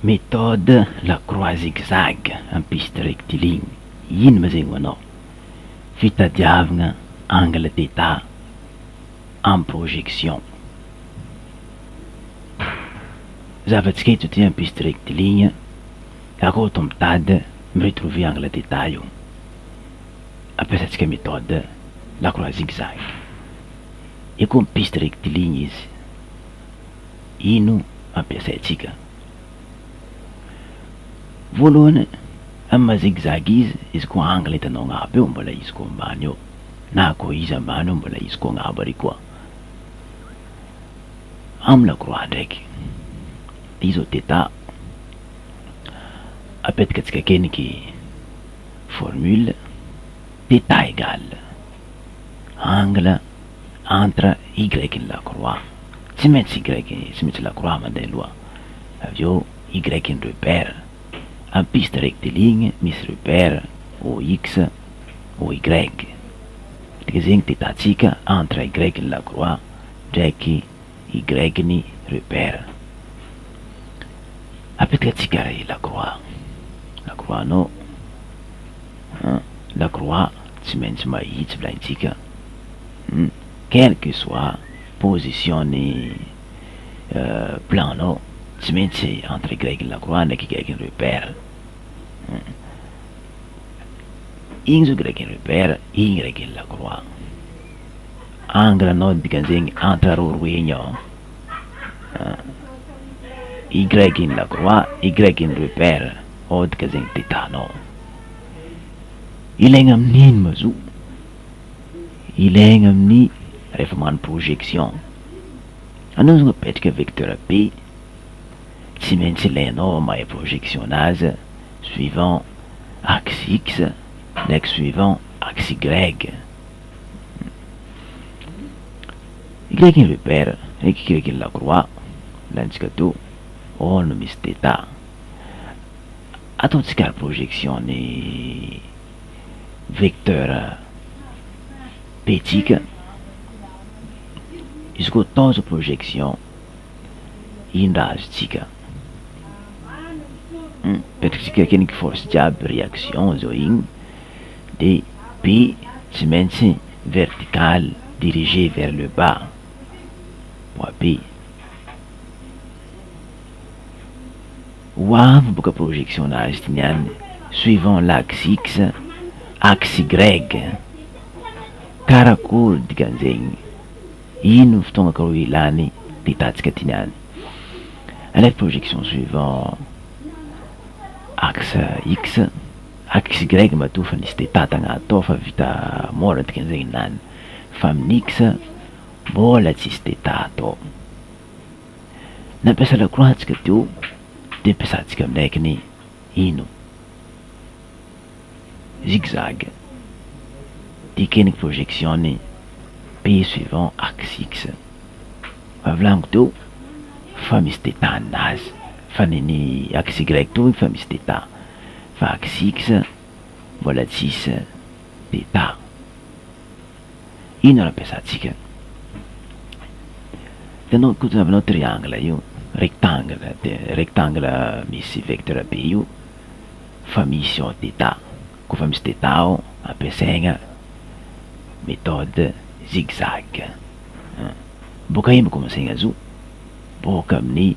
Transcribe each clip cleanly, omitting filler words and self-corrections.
Méthode la croix zigzag en piste rectiligne. Ino ma zegny ho anao? Fitadiavagna angle d'état en projection. Zavantsika eto ty en piste rectiligne, akory tô mitady miretrouver angle d'état io. Ampiasantsika méthode la croix zigzag. E koa piste rectiligne izy, ino ampiasaitsika? Voalohany amy maha zigzag izy koa angle hitanao agnabo eo mbola izy koa ambany eo, na koa izy ambany eo mbola izy koa agnabo ary koa. Amy la croix ndraiky, izy au d'état, apetaka atsika keniky formule d'état égale angle entre y ny la croix, tsy maintsy y, tsy maintsy la croix mandeha aloha, avieo y ny repère. En piste rectiligne misy repère OX, OY. Dika zegny d'étatsika entre y ny la croix ndraiky y ny repère. Apetaka atsika la croix anao, la croix tsy maintsy mahitsy volagnitsika, quelle que soit position-ny planao, tsy maintsy entre y ny la croix ndraiky y ny repère. Igny zao y ny repère, igny raiky ny la croix. Angle anao dikan'zegny entre roaroa igny ao, y ny la croix, y ny repère, ao dika zegny d'état-nao. Ilaigna amin'ino ma zo? Ilaigna amin'ny rehefa magnano projection. Anao zany apetraka vecteur P, tsy maintsy ilainao mahay projection anazy suivant axe X ndraiky suivant axe Y. Y ny repère ndraiky y ny la croix, lantsika to ao no misy d'état. Ataontsika projection ny vecteur P-tsika, izy koa atao zao projection, ino raha azotsika? Petritsika keniky force jiaby réaction zao igny, de P tsy maintsy vertical dirigé vers le bas, point P. Hoavy boka projection nazy ty niany suivant l'axe X, axe Y, karakory dikan'zegny? Ino fotoagna karo ilany d'étatsika ty niany? Alefa projection suivant axe X, axe Y matoa fa nisy d'état tagnaty tao fa vita mora dikan'zegny nany, fa amin'ny X mbola tsisy d'état atao. Nampiasa la croix tsika teo, de ampiasantsika aminaiky ny ino? Zigzag. Dikeniky projection ny P suivant axe X. Fa volagniko teo fa misy d'état anazy, fa niny axe Y to fa misy d'état, fa axe X mbola tsisy d'état. Ino raha ampiasantsika? Hitanao koa zavanao triangle io, rectangle misy vecteur B io, fa misy ao d'état. Koa fa misy d'état ao, ampiasaigna méthode zigzag. Boka ino commencegna zo? Boka amin'ny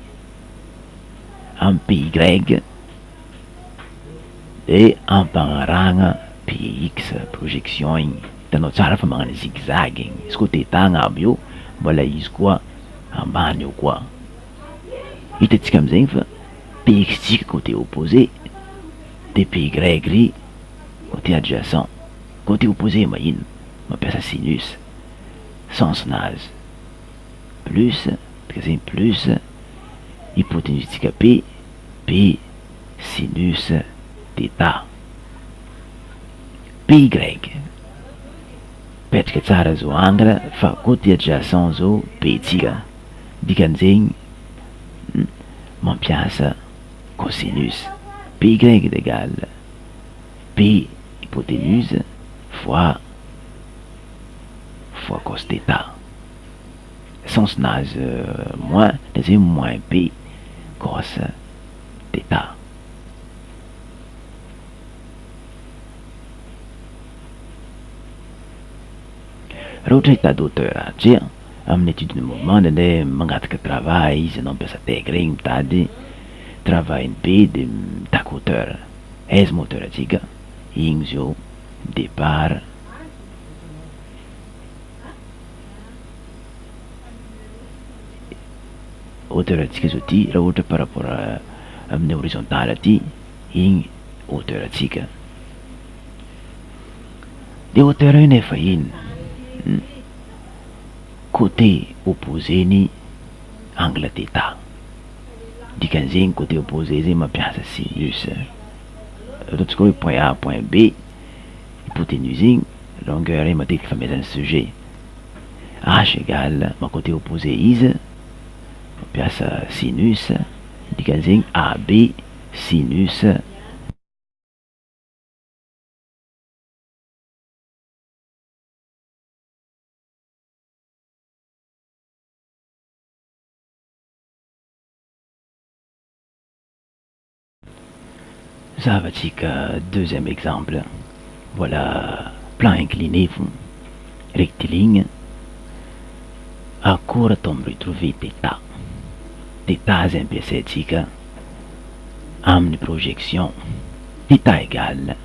PY de ampanaragna PX projection igny. Hitanao tsara fa magnano zigzag igny, izy koa d'état agnabo eo, mbola izy koa ambany eo koa. Hitantsika amizegny fa PX tsika côté opposé, de PY ry côté adjacent. Côté opposé magnino? Mampiasa sinus, sens nazy plus, dika zegny plus hypoténusetsika P, P sinus d'état. PY petraka tsara zao angle, fa côté adjacent zao P tsika, dikan'zegny mampiasa cosinus. PY égale P hypoténuse fois cos d'état. Sens nazy moins, de zegny moins P cos θ. Raha ohatra hitady hauteur atria amin'ny étude ny mouvement ndraindray mangataka travail izy anao mampiasa tègre regny mitady travail-ny be de mitaky hauteur. Aiza mo hauteur atsika? Igny zao départ hauteur atsika zao ty raha ohatra par rapport amin'ny horizontale aty igny hauteur atsika. De hauteur io nefa ino? Côté opposé-ny angle θ. Dikan'izegny côté opposé zegny mampiasa sinus. Ataontsika hoe point A point B, hypoténuse igny longueur igny matetiky fanomezana sujet. H égale ma côté opposé izy mampiasa sinus, dikan'izegny AB sinus Zavatsika deuxième exemple. Voilà plan incliné rectiligne. Akory atao miretrouver θ? θ zay ampiasaitsika amin'ny projection. θ égale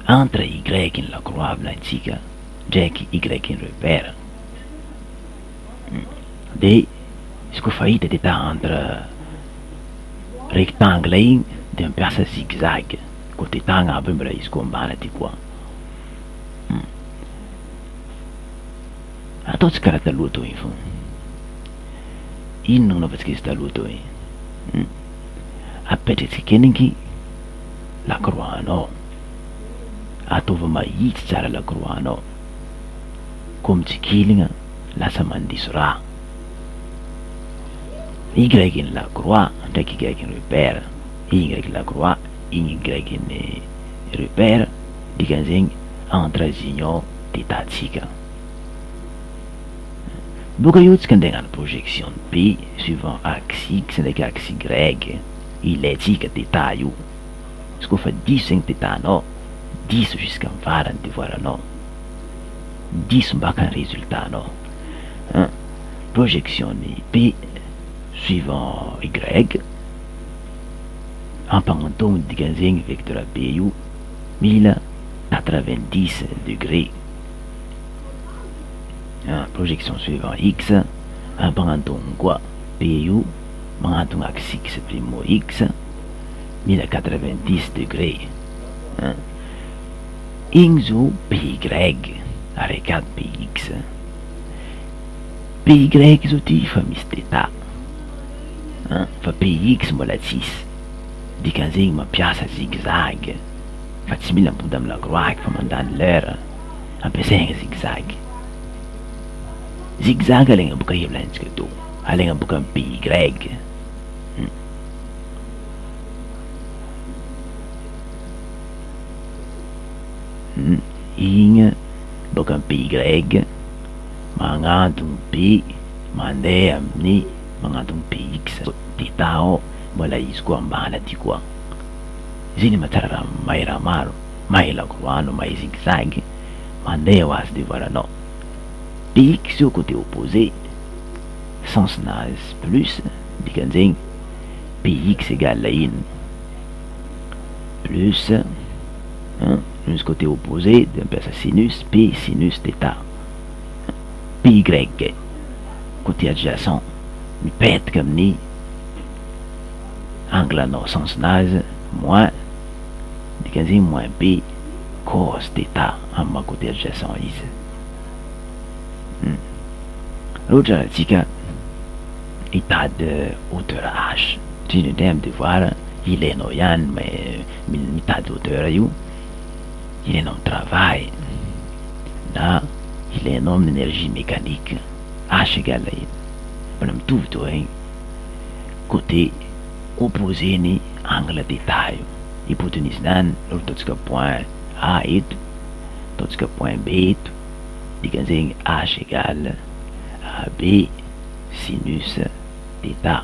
entre y ny lacroix volatsika ndraiky y ny repère. De izy koa fa hita θ entre rectangle igny de mampiasa zigzag. Côté θ agnaby mbola izy koa ambany aty koa. Ataontsika karaha taloha tao igny fô. Ino nagnaovantsika izy taloha tao igny? Apetratsika keniky lacroix anao, ataova mahitsy tsara lacroix anao, koa mitsikilina lasa mandiso raha. Y ny lacroix ndraiky y ny repère. Y lacroix, y ny repère, dikan'izegny entre azy union θ tsika. Boka io tsika andeha hagnano projection B suivant axe X ndraiky axe Y. Ilaitsika θ io. Izy koa fa diso zegny θ anao, diso jusqu'à amin'ny farany devoiranao, diso mbaka ny résultat anao. Projection ny B suivant Y ampagnotogno dikan'izegny vecteur B io 1090 degré. Projection suivant X ampagnatogno koa B io magnatogno axe X primo X 1090 degré. Igny zao PY arekady PX. PY zao ty fa misy θ, fa PX mbola tsisy, dikan'izegny mampiasa zigzag. Fa tsy mila mipody amin'ny lacroix fa mandany l'heure, ampiasaigna zigzag. Zigzag alaigna boka io volanintsika to, alaigna boka amin'ny PY. Igny boka amin'ny PY magnatogno B mandeha amin'ny magnatogno PX. θ ao mbola izy koa ambany aty koa. Zany mahatsara raha mahay raha maro, mahay lacroix anao, mahay zigzag, mandeha ho azy devoiranao. PX io côté opposé, sens nazy plus, dikan'izegny PX égale ino? Plus misy côté opposé de mampiasa sinus, P sinus θ. PY côté adjacent mipetaka amin'ny angle anao sens nazy moins, dikan'izegny moins B cos θ amin'ny côté adjacent izy. Ohatra antsika hitady hauteur H, indrindray amin'ny devoir ilainao ihany mitady hauteur io, ilainao amin'ny travail na ilainao amin'ny énergie mécanique. H égale ino? Mbola mitovy to igny, côté opposé ny angle θ io. Hypoténuse-nany ataontsika point A eto, ataontsika point B eto, dikan'izegny H égale AB sinus θ.